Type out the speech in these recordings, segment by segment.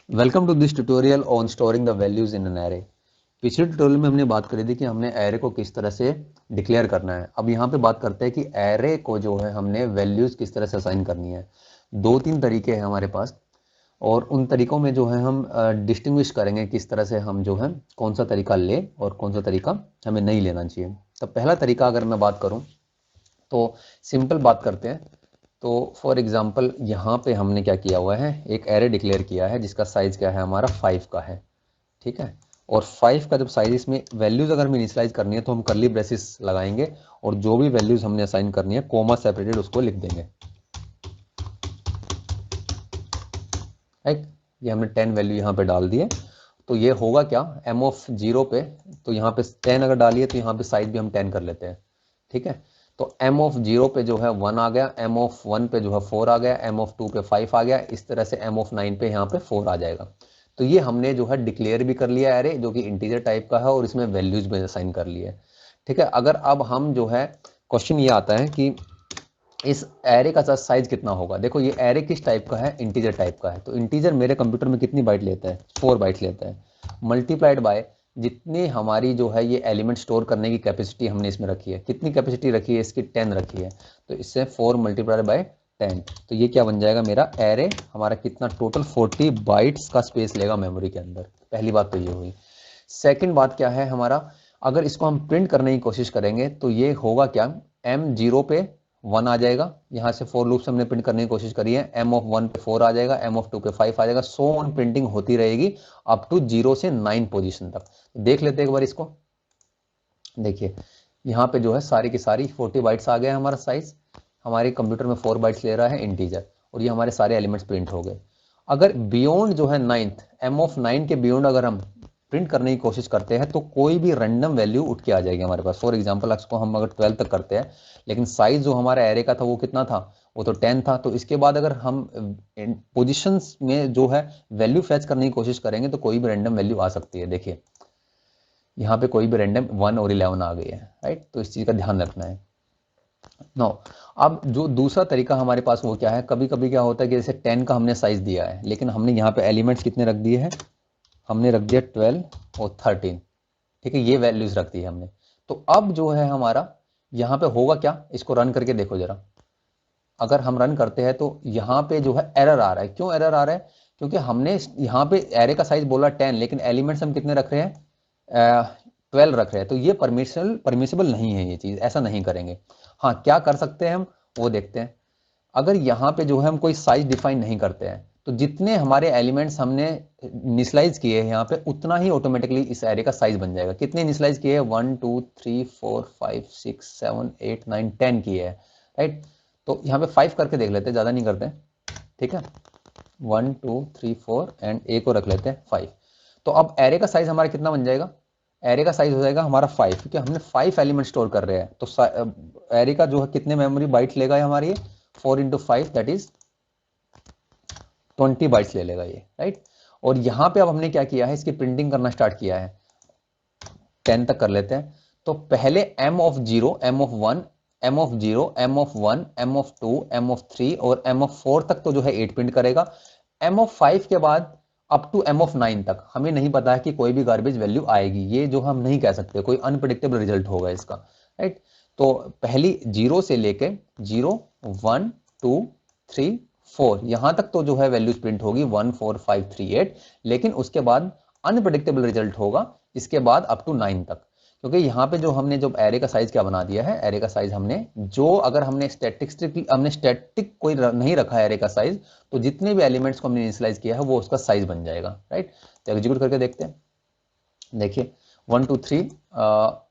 Welcome to this tutorial on storing the values in an array. पिछले tutorial में हमने बात करी थी कि हमने एरे को किस तरह से डिक्लेयर करना है। अब यहाँ पे बात करते हैं कि एरे को जो है हमने वैल्यूज किस तरह से असाइन करनी है। दो तीन तरीके हैं हमारे पास और उन तरीकों में जो है हम डिस्टिंग्विश करेंगे किस तरह से हम जो है कौन सा तरीका ले और कौन सा तरीका हमें नहीं लेना चाहिए। तो पहला तरीका अगर मैं बात करूँ तो सिंपल बात करते हैं। तो फॉर एग्जांपल यहाँ पे हमने क्या किया हुआ है, एक एरे डिक्लेयर किया है जिसका साइज क्या है, हमारा 5 का है। ठीक है, और 5 का जब साइज इसमें वैल्यूज अगर हमें इनिशियलाइज करनी है तो हम कर्ली ब्रेसिस लगाएंगे और जो भी वैल्यूज हमने असाइन करनी है कोमा सेपरेटेड उसको लिख देंगे। राइट, ये हमने 10 वैल्यू यहाँ पे डाल दिए। तो ये होगा क्या, एम ऑफ 0 पे, तो यहाँ पे 10 अगर डालिए तो यहाँ पे साइज भी हम 10 कर लेते हैं। ठीक है, तो एम ऑफ 0 पे जो है 1 आ गया, एम ऑफ 1 पे जो है 4 आ गया, एम ऑफ 2 पे 5 आ गया, इस तरह से एम ऑफ 9 पे यहाँ पे 4 आ जाएगा। तो ये हमने जो है डिक्लेयर भी कर लिया एरे, जो कि इंटीजर टाइप का है और इसमें वैल्यूज भी असाइन कर लिए। ठीक है, अगर अब हम जो है क्वेश्चन ये आता है कि इस एरे का साइज कितना होगा। देखो ये एरे किस टाइप का है, इंटीजर टाइप का है। तो इंटीजर मेरे कंप्यूटर में कितनी बाइट लेता है, 4 बाइट लेता है, मल्टीप्लाइड बाय जितनी हमारी जो है ये एलिमेंट स्टोर करने की कैपेसिटी हमने इसमें रखी है। कितनी कैपेसिटी रखी है इसकी, 10 रखी है। तो इससे 4 मल्टीप्लाइड बाय 10, तो ये क्या बन जाएगा मेरा एरे, हमारा कितना टोटल 40 बाइट्स का स्पेस लेगा मेमोरी के अंदर। पहली बात तो ये हुई। सेकेंड बात क्या है हमारा, अगर इसको हम प्रिंट करने की कोशिश करेंगे तो ये होगा क्या, एम 0 पे 1 आ जाएगा, यहाँ से फोर लूप से हमने प्रिंट करने की कोशिश करी है, एम ऑफ 1 पे 4 आ जाएगा, एम ऑफ 2 पे 5 आ जाएगा, सो ऑन प्रिंटिंग होती रहेगी अप टू 0 से 9 पोजीशन तक। देख लेते हैं एक बार इसको। देखिए यहाँ पे जो है सारी की सारी 40 बाइट्स आ गए हमारा साइज, हमारे कंप्यूटर में 4 बाइट्स ले रहा है इंटीजर, और ये हमारे सारे एलिमेंट्स प्रिंट हो गए। अगर बियॉन्ड जो है 9th, एम ऑफ 9 के बियॉन्ड अगर हम प्रिंट करने की कोशिश करते हैं तो कोई भी रैंडम वैल्यू उठ के आ जाएगी हमारे पास। फॉर एग्जांपल इसको हम अगर 12 तक करते हैं, लेकिन साइज जो हमारा एरे का था वो कितना था, वो तो 10 था। तो इसके बाद अगर हम पोजिशंस में जो है वैल्यू फैच करने की कोशिश करेंगे तो कोई भी रैंडम वैल्यू आ सकती है। देखिए यहाँ पे कोई भी रैंडम 1 और 11 आ गई है। राइट, तो इस चीज का ध्यान रखना है। नो, अब जो दूसरा तरीका हमारे पास वो क्या है, कभी कभी क्या होता है कि जैसे 10 का हमने साइज दिया है, लेकिन हमने यहाँ पे एलिमेंट्स कितने रख दिए हैं, हमने रख दिया 12 और 13। ठीक है, ये वैल्यूज रख दी है हमने। तो अब जो है हमारा यहाँ पे होगा क्या, इसको रन करके देखो जरा। अगर हम रन करते हैं तो यहाँ पे जो है एरर आ रहा है। क्यों एरर आ रहा है, क्योंकि हमने यहाँ पे एरे का साइज बोला 10, लेकिन एलिमेंट्स हम कितने रख रहे हैं, 12 रख रहे हैं। तो ये परमिसिबल नहीं है, ये चीज ऐसा नहीं करेंगे। हाँ, क्या कर सकते हैं हम वो देखते हैं। अगर यहाँ पे जो है हम कोई साइज डिफाइन नहीं करते हैं तो जितने हमारे एलिमेंट्स हमने इनिशियलाइज किए हैं यहाँ पे, उतना ही ऑटोमेटिकली इस एरे का साइज बन जाएगा। कितने इनिशियलाइज किए हैं, 1 2 3 4 5 6 7 8 9 10 किए हैं। राइट, तो यहाँ पे 5 करके देख लेते हैं, ज्यादा नहीं करते। ठीक है, 1 2 3 4 एंड ए को रख लेते हैं 5। तो अब एरे का साइज हमारा कितना बन जाएगा, एरे का साइज हो जाएगा हमारा 5, क्योंकि हमने 5 एलिमेंट स्टोर कर रहे हैं। तो एरे का जो है कितने मेमोरी बाइट्स लेगा हमारी, 4 इंटू 5 दैट इज 20 बाइट्स ले लेगा ये। राइट, और यहाँ पे अब हमने क्या किया है, इसकी प्रिंटिंग करना स्टार्ट किया है। 10 तक कर लेते हैं। तो पहले M of 0, M of 1, M of 0, M of 1, M of 2, M of 3 और एम ऑफ 4 तक तो जो है 8 प्रिंट करेगा। एम ऑफ 5 के बाद अप टू एम ऑफ 9 तक हमें नहीं पता है कि कोई भी गार्बेज वैल्यू आएगी, ये जो हम नहीं कह सकते, कोई अनप्रिडिक्टेबल रिजल्ट होगा इसका। राइट, तो पहली 0 से लेके 0 1 2 3 4 यहां तक तो जो है वैल्यूज प्रिंट होगी 1 4 5 3 8, लेकिन उसके बाद अनप्रिडिक्टेबल रिजल्ट होगा इसके बाद अप टू 9 तक। क्योंकि यहाँ पे जो हमने जो एरे का साइज क्या बना दिया है, एरे का साइज हमने जो अगर हमने स्टैटिक कोई नहीं रखा है एरे का साइज, तो जितने भी एलिमेंट्स को हमने इनिशियलाइज किया है वो उसका साइज बन जाएगा। राइट, तो एग्जीक्यूट करके देखते हैं। देखिए 1 2 3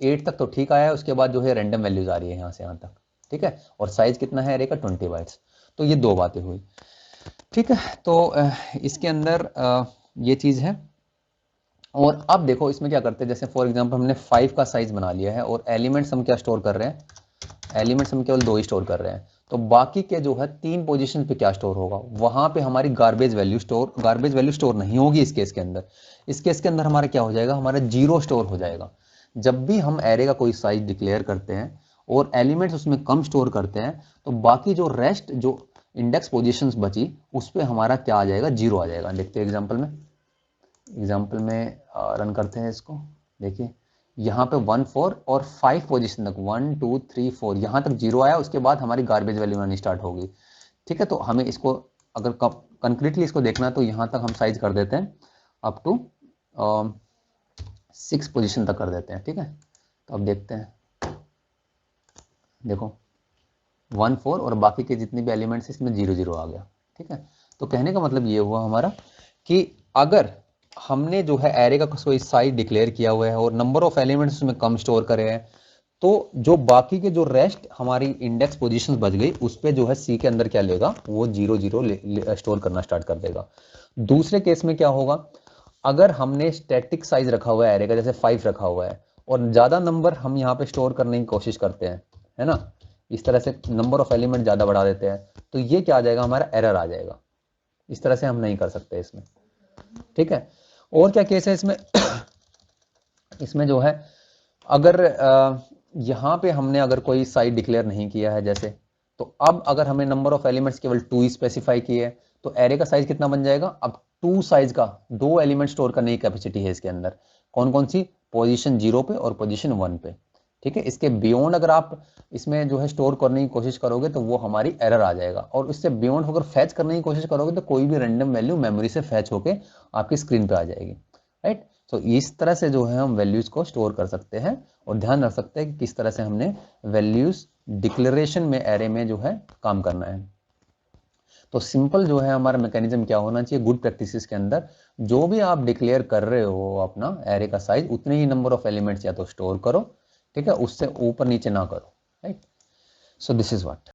8 तक तो ठीक आया है, उसके बाद जो है रैंडम वैल्यूज आ रही है यहाँ से यहाँ तक। ठीक है, और साइज कितना है एरे का, 20 बाइट्स। तो ये दो बातें हुई। ठीक है, तो इसके अंदर ये चीज है। और अब देखो इसमें क्या करते हैं, जैसे फॉर एग्जांपल हमने 5 का साइज बना लिया है और एलिमेंट्स हम क्या स्टोर कर रहे हैं, एलिमेंट्स हम केवल 2 ही स्टोर कर रहे हैं। तो बाकी के जो है 3 पोजीशन पे क्या स्टोर होगा, वहां पे हमारी गार्बेज वैल्यू स्टोर नहीं होगी इस केस के अंदर। इस केस के अंदर हमारा क्या हो जाएगा, हमारा 0 स्टोर हो जाएगा। जब भी हम एरे का कोई साइज डिक्लेयर करते हैं और एलिमेंट्स उसमें कम स्टोर करते हैं, तो बाकी जो रेस्ट जो इंडेक्स पोजीशंस बची उस पर हमारा क्या आ जाएगा, 0 आ जाएगा। देखते हैं एग्जाम्पल में रन करते हैं इसको। देखिए यहाँ पे 1 4 और 5 पोजीशन तक 1 2 3 4 यहाँ तक 0 आया, उसके बाद हमारी गार्बेज वैल्यू आनी स्टार्ट होगी। ठीक है, तो हमें इसको अगर कंक्रीटली इसको देखना तो यहाँ तक हम साइज कर देते हैं अप टू 6 पोजीशन तक कर देते हैं। ठीक है, तो अब देखते हैं, देखो 1 4 और बाकी के जितने भी एलिमेंट्स इसमें 0 0 आ गया। ठीक है, तो कहने का मतलब ये हुआ हमारा कि अगर हमने जो है एरे का कोई साइज डिक्लेयर किया हुआ है और नंबर ऑफ एलिमेंट्स उसमें कम स्टोर करे हैं, तो जो बाकी के जो रेस्ट हमारी इंडेक्स पोजीशंस बच गई उस पे जो है सी के अंदर क्या लेगा, वो 0 0 स्टोर करना स्टार्ट कर देगा। दूसरे केस में क्या होगा, अगर हमने स्टैटिक साइज रखा हुआ है एरे का, जैसे 5 रखा हुआ है और ज्यादा नंबर हम यहाँ पे स्टोर करने की कोशिश करते हैं, है ना, इस तरह से नंबर ऑफ एलिमेंट ज्यादा बढ़ा देते हैं, तो ये क्या आ जाएगा, हमारा एरर आ जाएगा। इस तरह से हम नहीं कर सकते इसमें। ठीक है, और क्या केस है इसमें इसमें जो है अगर यहाँ पे हमने अगर कोई साइज डिक्लेयर नहीं किया है जैसे, तो अब अगर हमें नंबर ऑफ एलिमेंट्स केवल 2 ही स्पेसिफाई किए तो एरे का साइज कितना बन जाएगा, अब 2 साइज का 2 एलिमेंट स्टोर करने की कैपेसिटी है इसके अंदर। कौन कौन सी, पोजीशन 0 पे और पोजीशन 1 पे। ठीक है, इसके बियॉन्ड अगर आप इसमें जो है स्टोर करने की कोशिश करोगे तो वो हमारी एरर आ जाएगा, और इससे बियॉन्ड अगर फैच करने की कोशिश करोगे तो कोई भी रैंडम वैल्यू मेमोरी से फैच होके आपकी स्क्रीन पे आ जाएगी। राइट, तो इस तरह से जो है हम वैल्यूज को स्टोर कर सकते हैं, और ध्यान रख सकते हैं कि किस तरह से हमने वैल्यूज डिक्लेरेशन में एरे में जो है काम करना है। तो सिंपल जो है हमारा मैकेनिज्म क्या होना चाहिए, गुड प्रैक्टिसेस के अंदर जो भी आप डिक्लेयर कर रहे हो अपना एरे का साइज, उतने ही नंबर ऑफ एलिमेंट्स या तो स्टोर करो, ठीक है, उससे ऊपर नीचे ना करो। Right, so this is what